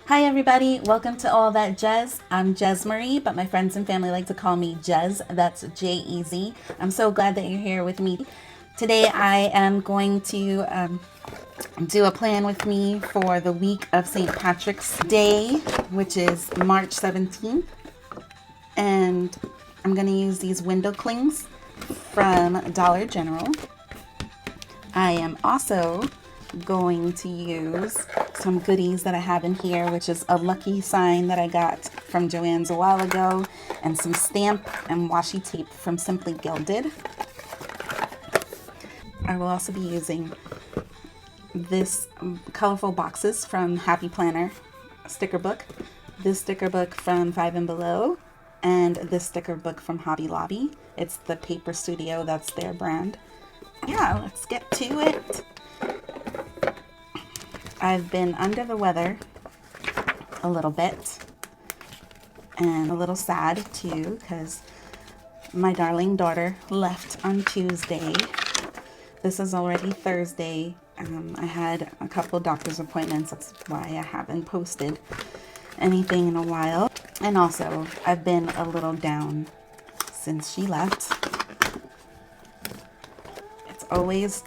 Hi everybody, welcome to All That Jez. I'm Jez Marie, but my friends and family like to call me Jez. That's J-E-Z. I'm so glad that you're here with me. Today I am going to do a plan with me for the week of St. Patrick's Day, which is March 17th. And I'm going to use these window clings from Dollar General. I am also going to use some goodies that I have in here, which is a lucky sign that I got from Joann's a while ago, and some stamp and washi tape from Simply Gilded. I will also be using this colorful boxes from Happy Planner sticker book, this sticker book from Five and Below, and this sticker book from Hobby Lobby. It's the Paper Studio, that's their brand. Yeah, let's get to it. I've been under the weather a little bit and a little sad too because my darling daughter left on Tuesday. This is already Thursday. I had a couple doctor's appointments. That's why I haven't posted anything in a while. And also, I've been a little down since she left. It's always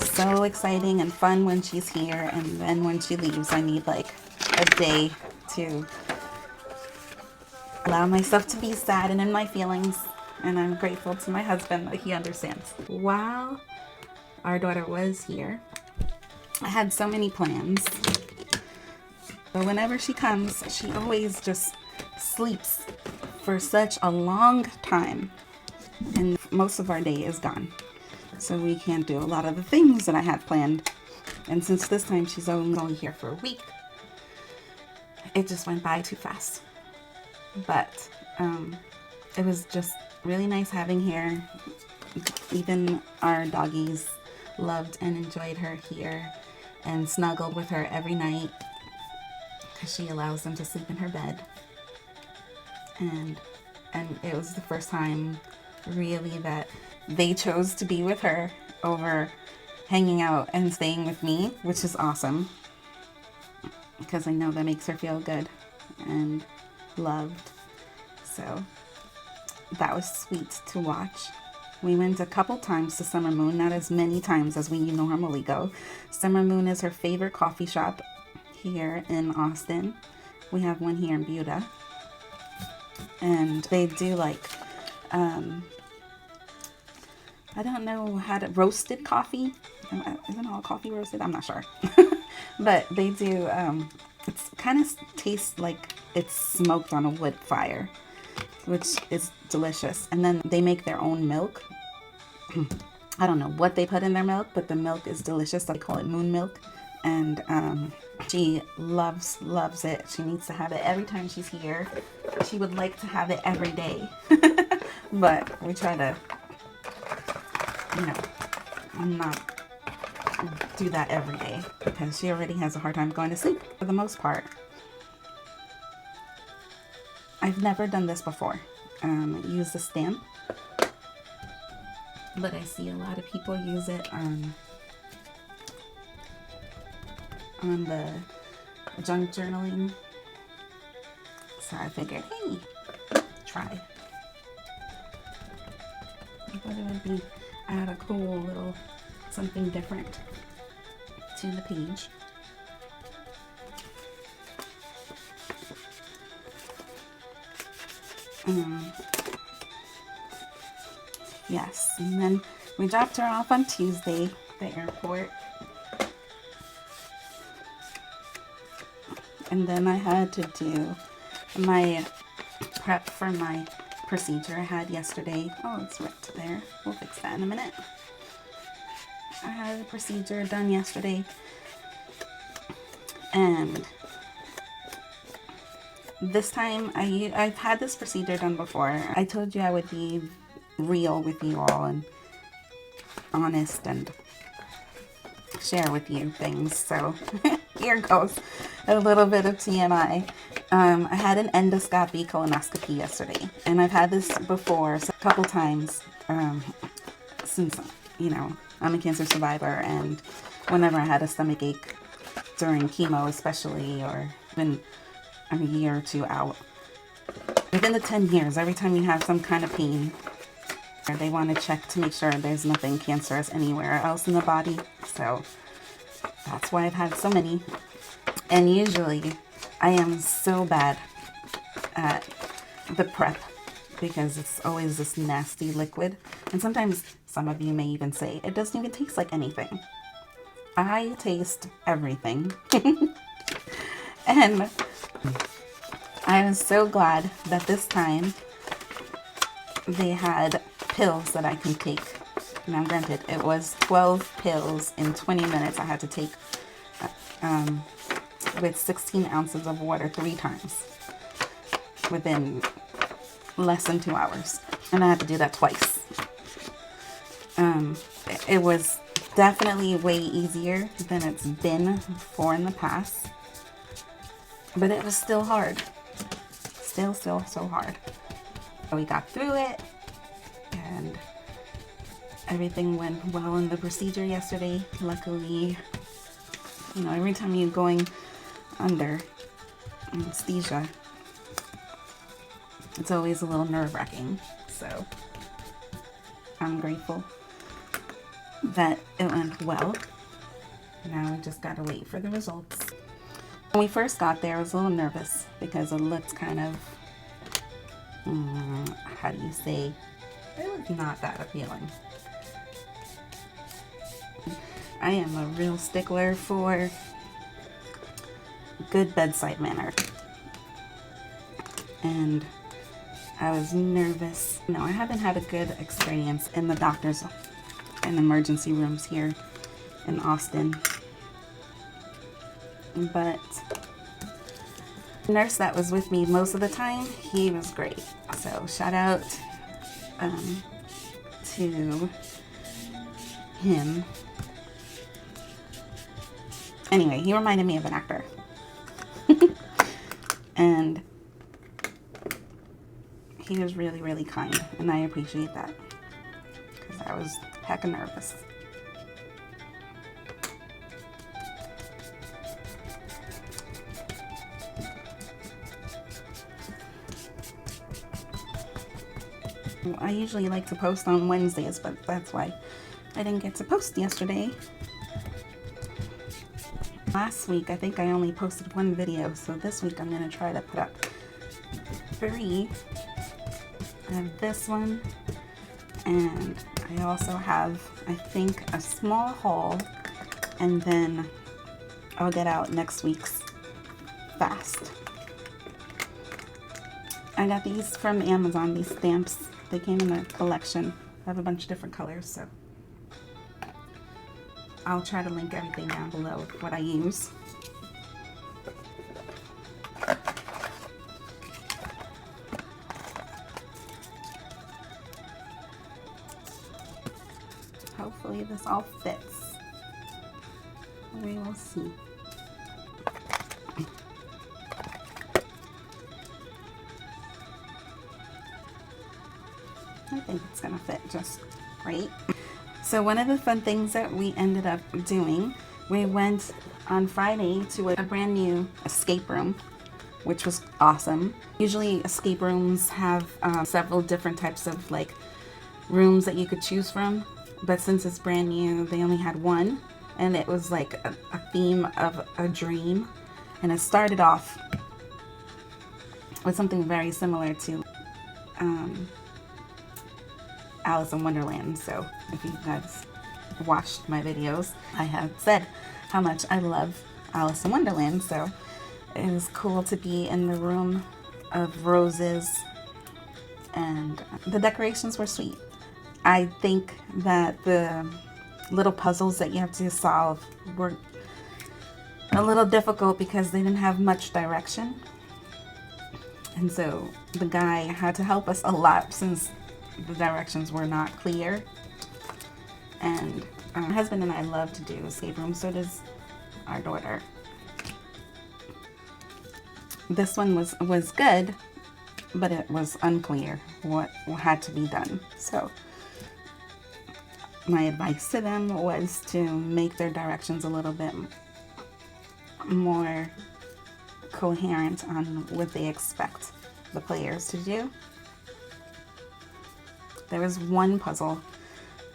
so exciting and fun when she's here, and then when she leaves I need like a day to allow myself to be sad and in my feelings, and I'm grateful to my husband that he understands. While our daughter was here, I had so many plans, but whenever she comes she always just sleeps for such a long time and most of our day is gone. So we can't do a lot of the things that I had planned. And since this time she's only here for a week, it just went by too fast. But it was just really nice having her. Even our doggies loved and enjoyed her here and snuggled with her every night because she allows them to sleep in her bed. And it was the first time really that they chose to be with her over hanging out and staying with me, which is awesome because I know that makes her feel good and loved. So that was sweet to watch. We went a couple times to Summer Moon, not as many times as we normally go. Summer Moon is her favorite coffee shop here in Austin. We have one here in Buda, and they do like I don't know how to roasted coffee. Isn't all coffee roasted? I'm not sure. But they do, it's kind of tastes like it's smoked on a wood fire, which is delicious. And then they make their own milk. I don't know what they put in their milk, but the milk is delicious. They call it moon milk. And she loves it. She needs to have it every time she's here. She would like to have it every day. But we try to, I'm not do that every day because she already has a hard time going to sleep for the most part. I've never done this before. Use the stamp, but I see a lot of people use it on the junk journaling. So I figured, hey, try. I thought it would be add a cool little something different to the page. Yes, and then we dropped her off on Tuesday at the airport. And then I had to do my prep for my procedure I had yesterday. Oh, it's ripped there. We'll fix that in a minute. I had a procedure done yesterday, and this time I've had this procedure done before. I told you I would be real with you all and honest and share with you things. So here goes a little bit of TMI. I had an endoscopy colonoscopy yesterday, and I've had this before a couple times since, I'm a cancer survivor, and whenever I had a stomach ache during chemo especially, or even a year or two out. Within the 10 years, every time you have some kind of pain, they want to check to make sure there's nothing cancerous anywhere else in the body. So that's why I've had so many. And usually I am so bad at the prep because it's always this nasty liquid. And sometimes some of you may even say it doesn't even taste like anything. I taste everything. And I was so glad that this time they had pills that I can take. Now granted, it was 12 pills in 20 minutes I had to take with 16 ounces of water 3 times within less than 2 hours. And I had to do that twice. It was definitely way easier than it's been before in the past. But it was still hard. Still so hard. We got through it and everything went well in the procedure yesterday. Luckily, you know, every time you're going under anesthesia, it's always a little nerve-wracking. So I'm grateful that it went well. Now we just gotta wait for the results. When we first got there, I was a little nervous because it looked kind of, how do you say, it was not that appealing. I am a real stickler for good bedside manner. And I was nervous. No, I haven't had a good experience in the doctors and emergency rooms here in Austin. But the nurse that was with me most of the time, he was great. So shout out to him. Anyway, he reminded me of an actor. And he was really, really kind. And I appreciate that. Because I was hecka nervous. I usually like to post on Wednesdays, but that's why I didn't get to post yesterday. Last week, I think I only posted 1 video, so this week I'm going to try to put up 3. I have this one, and I also have, I think, a small haul, and then I'll get out next week's fast. I got these from Amazon, these stamps. They came in a collection. I have a bunch of different colors, so I'll try to link everything down below with what I use. Hopefully this all fits. We will see. I think it's gonna fit just great. So one of the fun things that we ended up doing, we went on Friday to a brand new escape room, which was awesome. Usually escape rooms have several different types of like rooms that you could choose from, but since it's brand new, they only had one, and it was like a theme of a dream, and it started off with something very similar to Alice in Wonderland. So if you guys watched my videos, I have said how much I love Alice in Wonderland, so it was cool to be in the room of roses, and the decorations were sweet. I think that the little puzzles that you have to solve were a little difficult because they didn't have much direction, and so the guy had to help us a lot since the directions were not clear. And my husband and I love to do escape rooms, so does our daughter. This one was good, but it was unclear what had to be done. So my advice to them was to make their directions a little bit more coherent on what they expect the players to do. There was one puzzle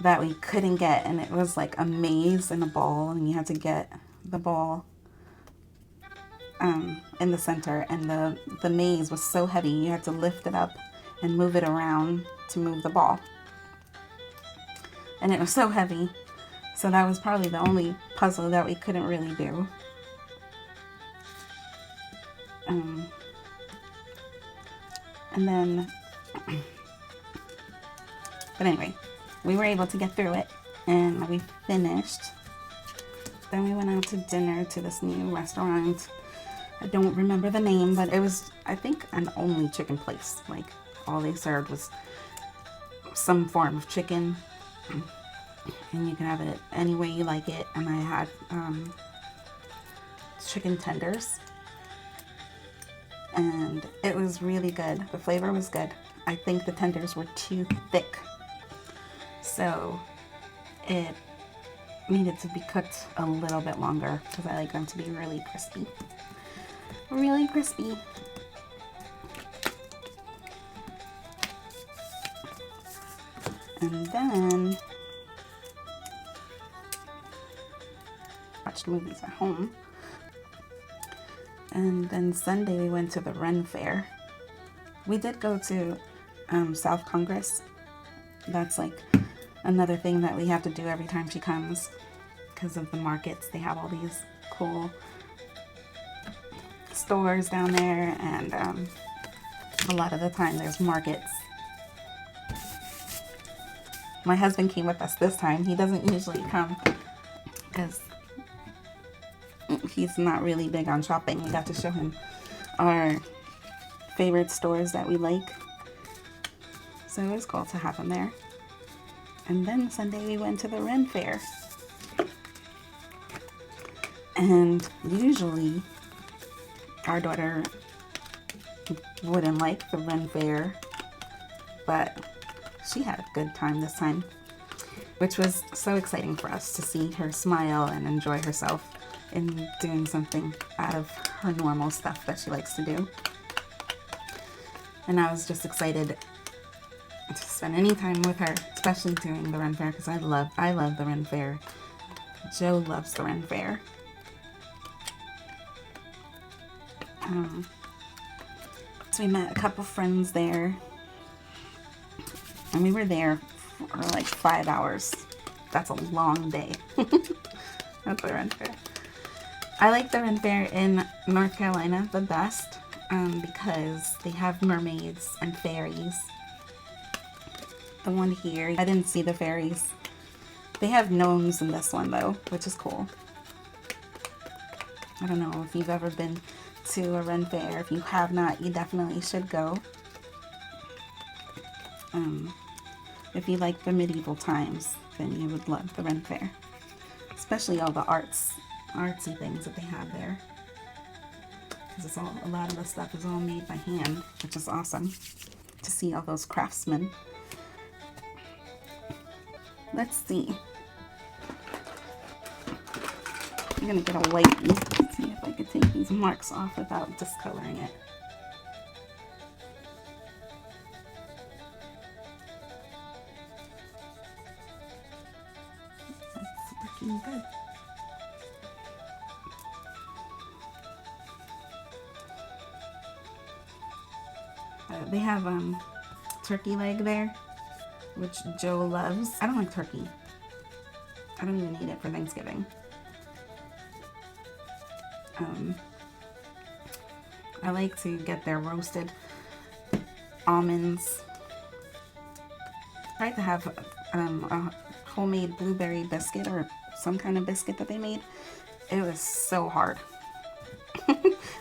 that we couldn't get, and it was like a maze and a ball, and you had to get the ball in the center, and the maze was so heavy you had to lift it up and move it around to move the ball. And it was so heavy, so that was probably the only puzzle that we couldn't really do. And then, but anyway, we were able to get through it, and we finished. Then we went out to dinner to this new restaurant. I don't remember the name, but it was, I think, an only chicken place. Like, all they served was some form of chicken, and you can have it any way you like it. And I had chicken tenders, and it was really good. The flavor was good. I think the tenders were too thick, so it needed to be cooked a little bit longer because I like them to be really crispy. Really crispy. And then watched movies at home. And then Sunday we went to the Ren Fair. We did go to South Congress. That's like another thing that we have to do every time she comes because of the markets. They have all these cool stores down there, and a lot of the time there's markets. My husband came with us this time. He doesn't usually come because he's not really big on shopping. We got to show him our favorite stores that we like, so it was cool to have him there. And then Sunday we went to the Ren Fair, and usually our daughter wouldn't like the Ren Fair, but she had a good time this time, which was so exciting for us to see her smile and enjoy herself in doing something out of her normal stuff that she likes to do. And I was just excited to spend any time with her, especially during the Ren Fair, because I love the Ren Fair. Joe loves the Ren Fair. So we met a couple friends there, and we were there for like 5 hours. That's a long day. That's the Ren Fair. I like the Ren Fair in North Carolina the best because they have mermaids and fairies. The one here, I didn't see the fairies. They have gnomes in this one though, which is cool. I don't know if you've ever been to a Ren Fair. If you have not, you definitely should go. If you like the medieval times, then you would love the Ren Fair. Especially all the artsy things that they have there. Because it's all, a lot of the stuff is all made by hand, which is awesome to see all those craftsmen. Let's see. I'm gonna get a whitey. Let's see if I can take these marks off without discoloring it. That's looking good. They have turkey leg there, which Joe loves. I don't like turkey. I don't even eat it for Thanksgiving. I like to get their roasted almonds. I like to have a homemade blueberry biscuit or some kind of biscuit that they made. It was so hard.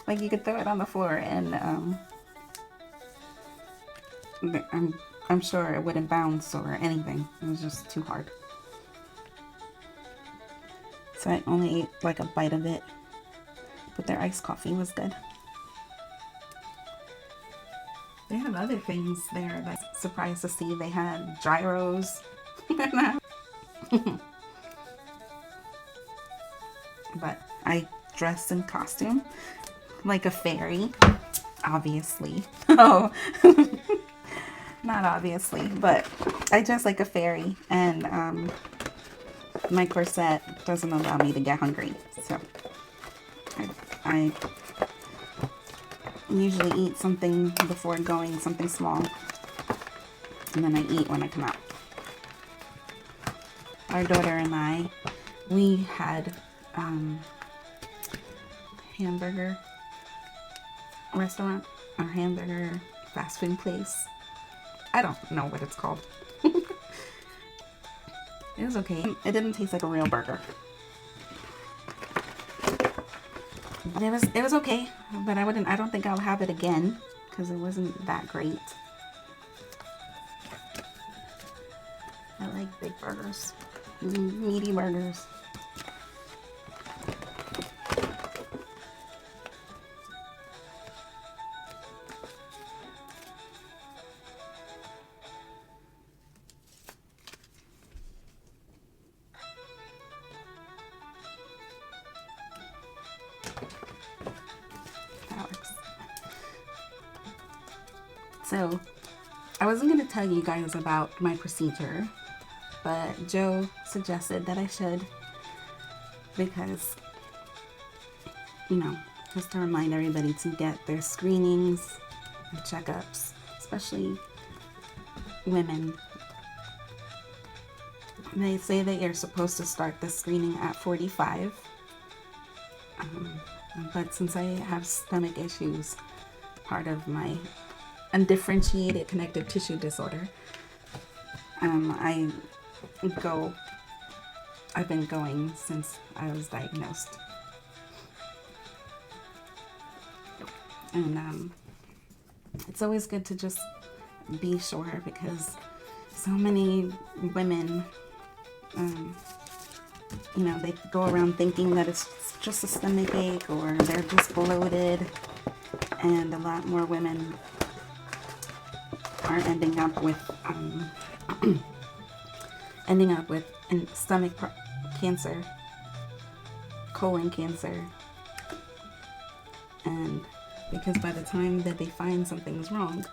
Like you could throw it on the floor and I'm sure it wouldn't bounce or anything. It was just too hard. So I only ate like a bite of it. But their iced coffee was good. They have other things there that I'm surprised to see. They had gyros. But I dressed in costume. like a fairy, obviously. Oh, not obviously, but I dress like a fairy, and my corset doesn't allow me to get hungry, so I usually eat something before going, something small, and then I eat when I come out. Our daughter and I, we had hamburger restaurant or hamburger fast food place. I don't know what it's called. It was okay. It didn't taste like a real burger. But it was okay, but I don't think I'll have it again because it wasn't that great. I like big burgers, meaty burgers. So, I wasn't going to tell you guys about my procedure, but Joe suggested that I should because, you know, just to remind everybody to get their screenings and checkups, especially women. They say that you're supposed to start the screening at 45, but since I have stomach issues, part of my undifferentiated connective tissue disorder, I've been going since I was diagnosed. And it's always good to just be sure because so many women, you know, they go around thinking that it's just a stomach ache or they're just bloated, and a lot more women are ending up with stomach cancer, colon cancer, and because by the time that they find something's wrong,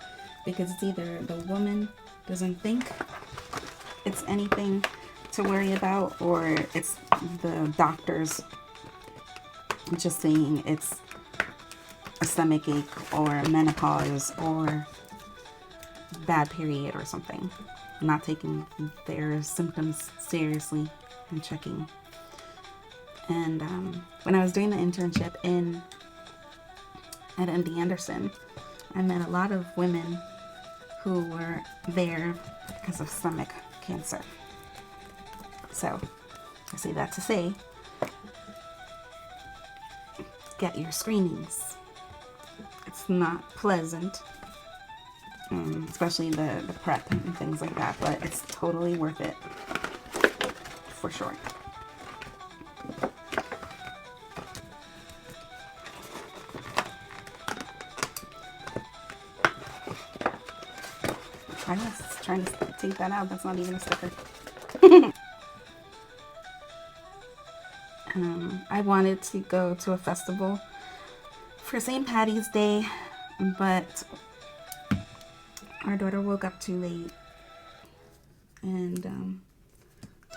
because it's either the woman doesn't think it's anything to worry about, or it's the doctors just saying it's a stomach ache or menopause or bad period or something, not taking their symptoms seriously and checking. And when I was doing the internship at MD Anderson, I met a lot of women who were there because of stomach cancer. So I say that to say, get your screenings. It's not pleasant, especially the prep and things like that, but it's totally worth it for sure. I was trying to take that out. That's not even a sticker. I wanted to go to a festival for St. Patty's Day, but our daughter woke up too late, and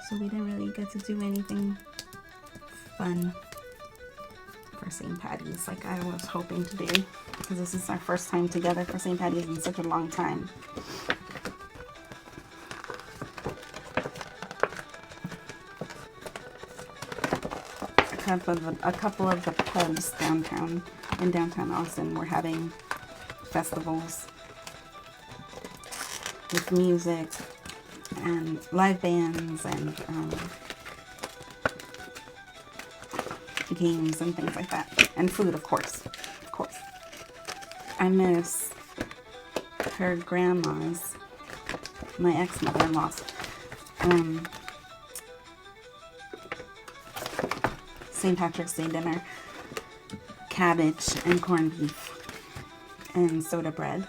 so we didn't really get to do anything fun for St. Patty's like I was hoping to do, because this is our first time together for St. Patty's in such a long time. A couple of the pubs in downtown Austin were having festivals with music and live bands and games and things like that, and food, of course. I miss her grandma's, my ex-mother-in-law's, St. Patrick's Day dinner, cabbage and corned beef and soda bread.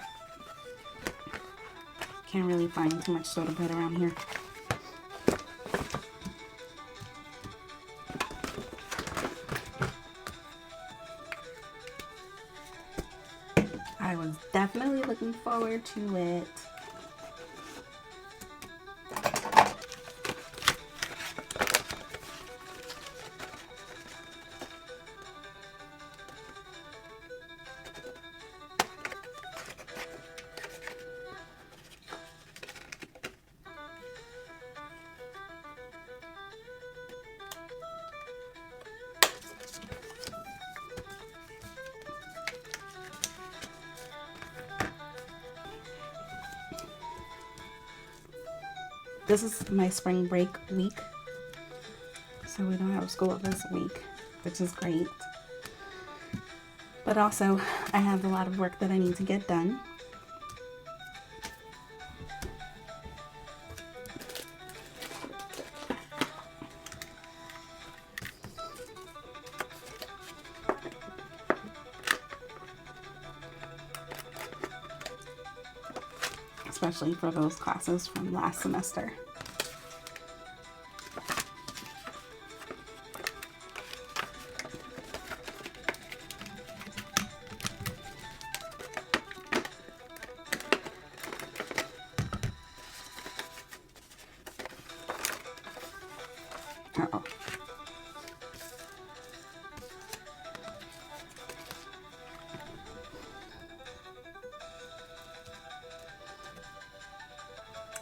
Can't really find too much soda bread around here. I was definitely looking forward to it. This is my spring break week, so we don't have school this week, which is great. But also, I have a lot of work that I need to get done. Especially for those classes from last semester. Uh-oh.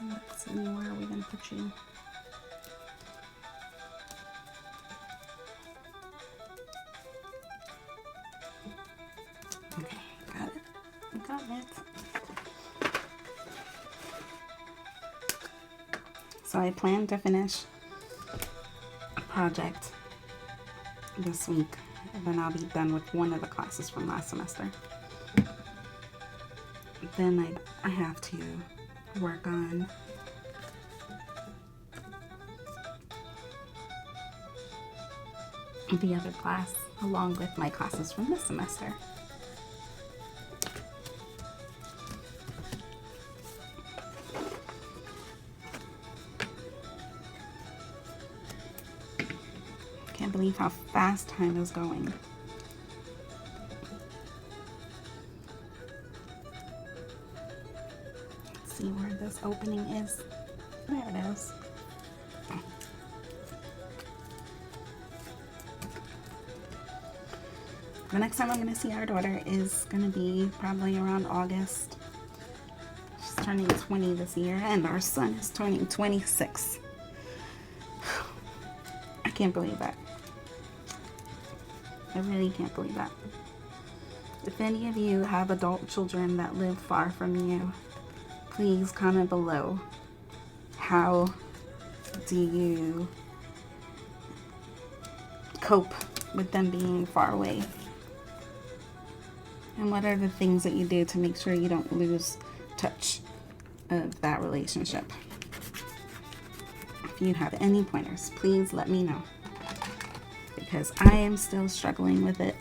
Let's see, where are we going to put you? Okay, got it. Got it. So I plan to finish a project this week, and then I'll be done with one of the classes from last semester. Then I have to work on the other class along with my classes from this semester. Can't believe how fast time is going. Let's see where this opening is. There it is. The next time I'm going to see our daughter is going to be probably around August. She's turning 20 this year, and our son is turning 26. I can't believe that. I really can't believe that. If any of you have adult children that live far from you, please comment below. How do you cope with them being far away? And what are the things that you do to make sure you don't lose touch of that relationship? If you have any pointers, please let me know, because I am still struggling with it.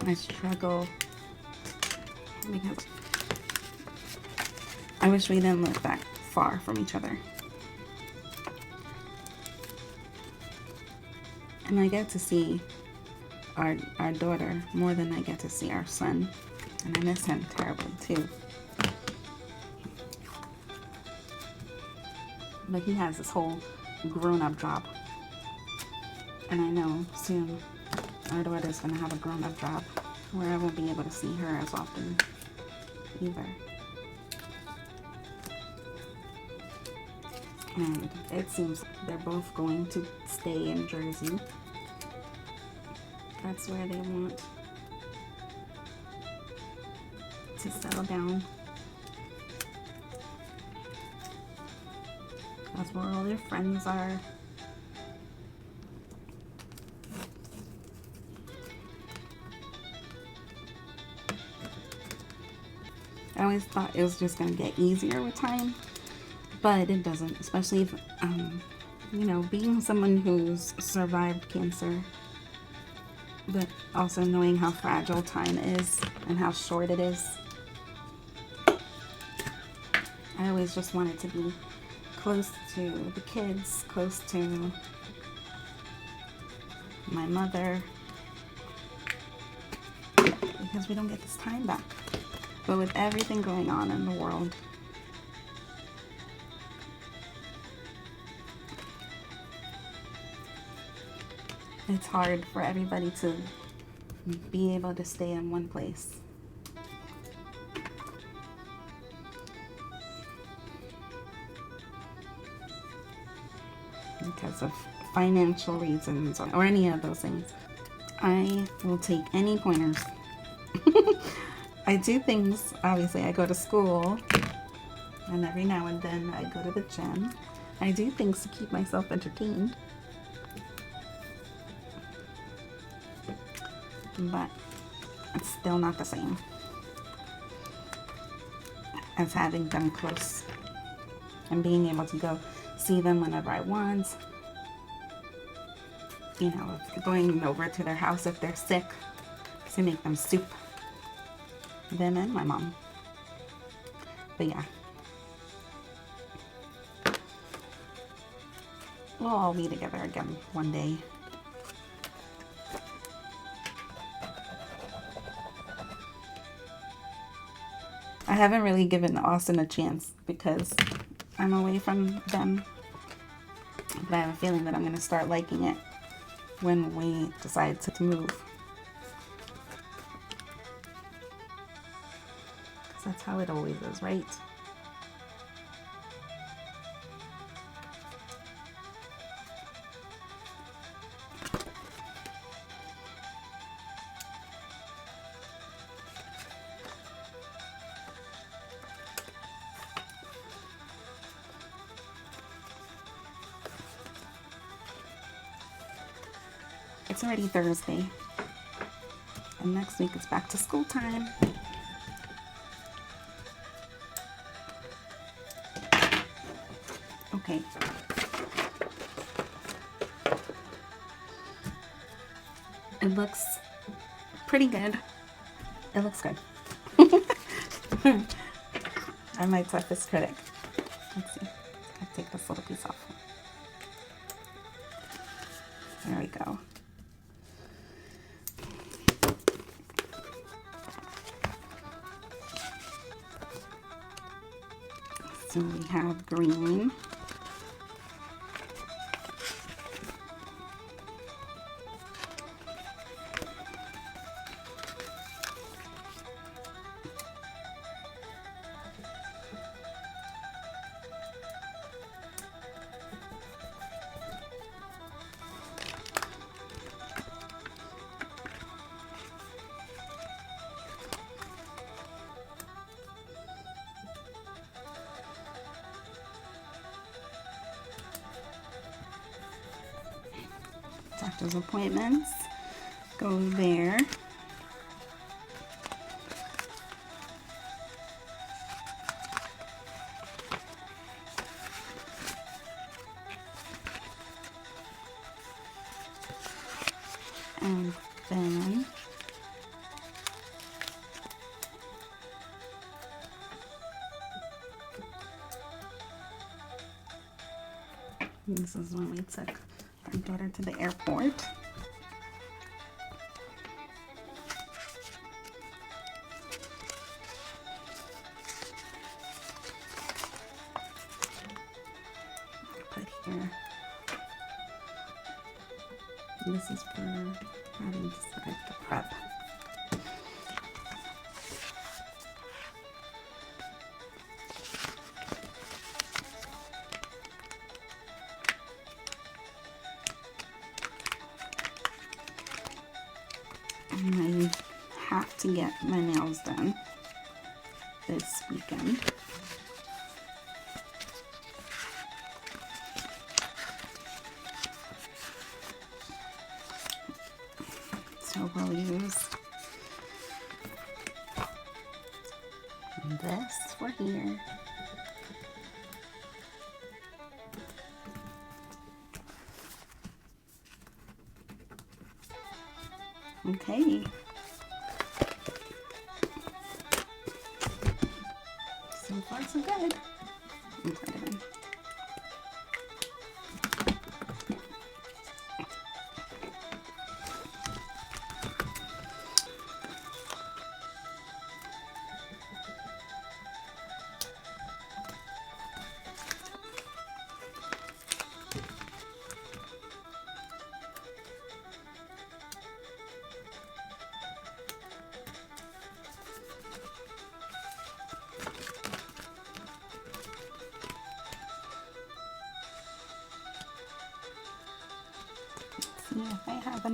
I struggle because I wish we didn't live that far from each other. And I get to see our daughter more than I get to see our son. And I miss him terribly too. But he has this whole grown-up job. And I know soon our daughter's gonna have a grown-up job where I won't be able to see her as often either. And it seems they're both going to stay in Jersey. That's where they want to settle down. That's where all their friends are. I always thought it was just going to get easier with time, but it doesn't, especially if, you know, being someone who's survived cancer, but also knowing how fragile time is and how short it is. I always just wanted to be close to the kids, close to my mother, because we don't get this time back. But with everything going on in the world, it's hard for everybody to be able to stay in one place. Because of financial reasons or any of those things. I will take any pointers. I do things, obviously I go to school, and every now and then I go to the gym. I do things to keep myself entertained. But it's still not the same as having them close and being able to go see them whenever I want. You know, going over to their house if they're sick to make them soup. Them and my mom. But yeah. We'll all be together again one day. I haven't really given Austin a chance because I'm away from them. But I have a feeling that I'm going to start liking it when we decide to move. Because that's how it always is, right? It's already Thursday, and next week it's back to school time. Okay. It looks pretty good. It looks good. I'm my toughest critic. Let's see. I'll take this little piece off. There we go. So we have green. Doctor's appointments go there. And then this is when we took our daughter to the airport. Put here. This is for having to start the prep. And I have to get my nails done this weekend. So we'll use this for here. Okay. So far, so good. And put it in.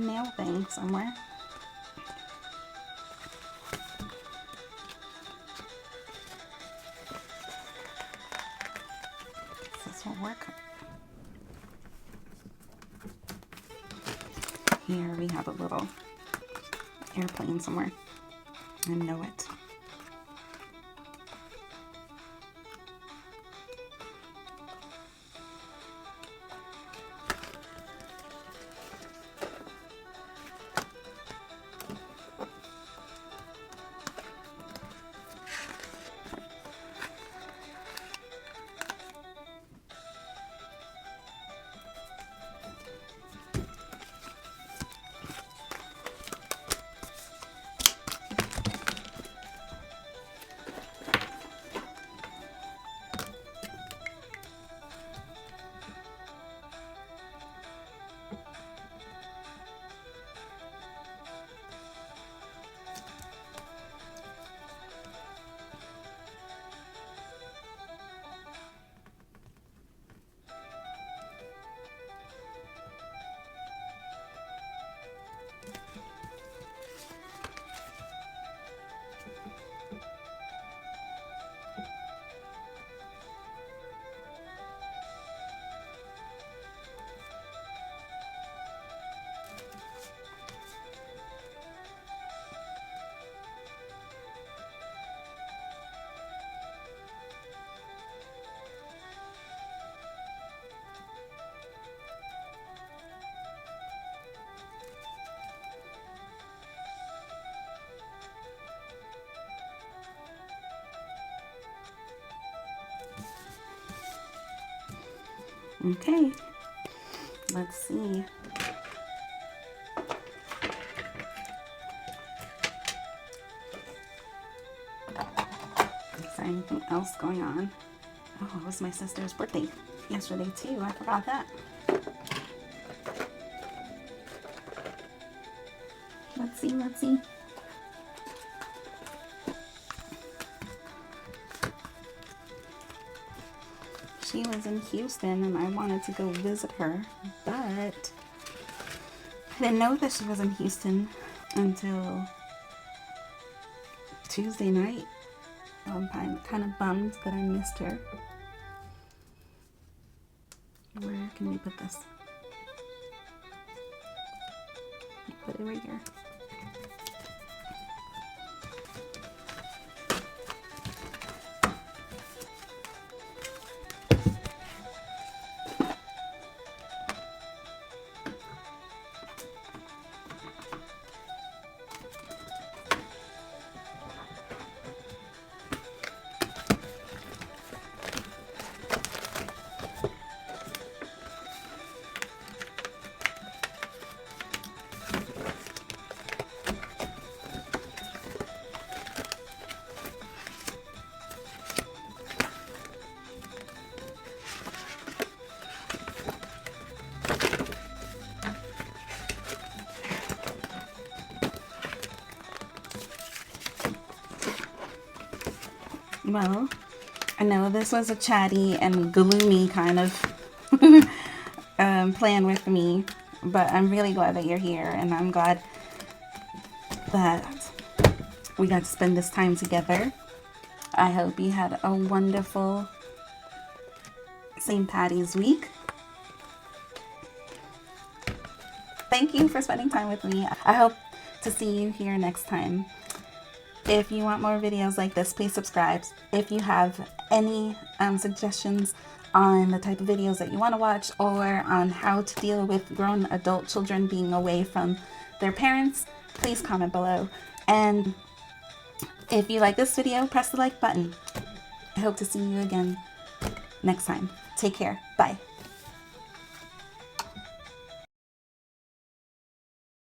nail thing somewhere. This will work. Here we have a little airplane somewhere. I know it. Okay, let's see. Is there anything else going on? Oh, it was my sister's birthday yesterday too. I forgot that. Let's see, let's see. She was in Houston and I wanted to go visit her, but I didn't know that she was in Houston until Tuesday night. I'm kind of bummed that I missed her. Where can we put this? Put it right here. Well, I know this was a chatty and gloomy kind of plan with me, but I'm really glad that you're here, and I'm glad that we got to spend this time together. I hope you had a wonderful St. Patty's week. Thank you for spending time with me. I hope to see you here next time. If you want more videos like this, please subscribe. If you have any suggestions on the type of videos that you want to watch, or on how to deal with grown adult children being away from their parents, please comment below. And if you like this video, press the like button. I hope to see you again next time. Take care. Bye.